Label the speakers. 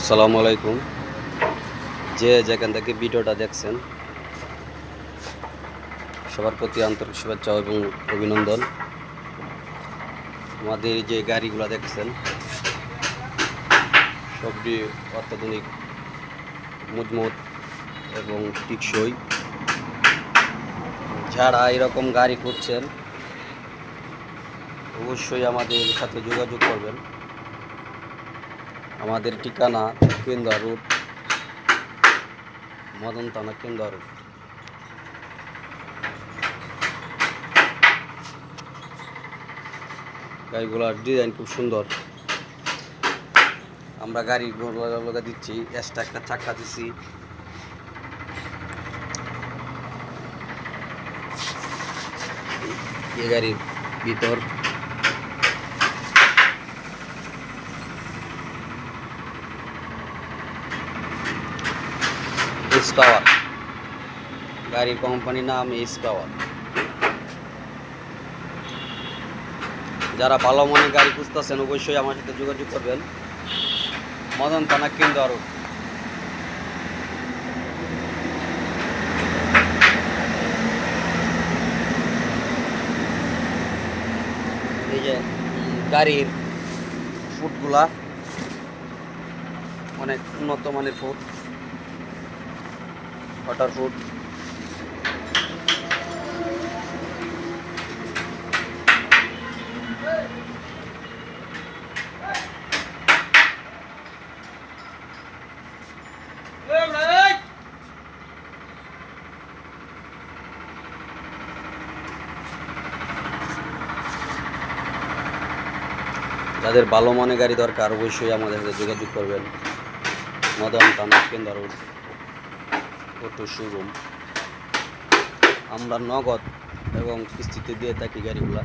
Speaker 1: আসসালামু আলাইকুম। যে যেখান থেকে ভিডিওটা দেখছেন সবার প্রতি আন্তরিক শুভেচ্ছা এবং অভিনন্দন। আমাদের যে গাড়িগুলো দেখছেন সবটি অত্যাধুনিক, মজবুত এবং টিকসই। যারা এরকম গাড়ি খুঁজছেন অবশ্যই আমাদের সাথে যোগাযোগ করবেন। আমাদের ঠিকানা কেন্দুয়া রোড, মদন থানা, কেন্দুয়া রোড। গাড়িগুলোর ডিজাইন খুব সুন্দর। আমরা গাড়িগুলো দিচ্ছি, এক্সট্রা একটা চাকা দিচ্ছি। এই গাড়ির ভিতর এস পাওয়ার, গাড়ির কোম্পানির নাম এস পাওয়ার। যারা ভালো মনে গাড়ি খুঁজতেছেন অবশ্যই আমার সাথে যোগাযোগ করবেন। মদন থানা, কেন্দুয়া রোড। এই যে গাড়ির ফুটগুলা অনেক উন্নত মানের ফুট, ওয়াটার ফুট। যাদের ভালো মনে গাড়ি দরকার অবশ্যই আমাদের সাথে যোগাযোগ করবেন। মদন থানা, কেন্দুয়া রোড, অটো শোরুম। আমরা নগদ এবং কিস্তিতে দিয়ে থাকি গাড়িগুলা।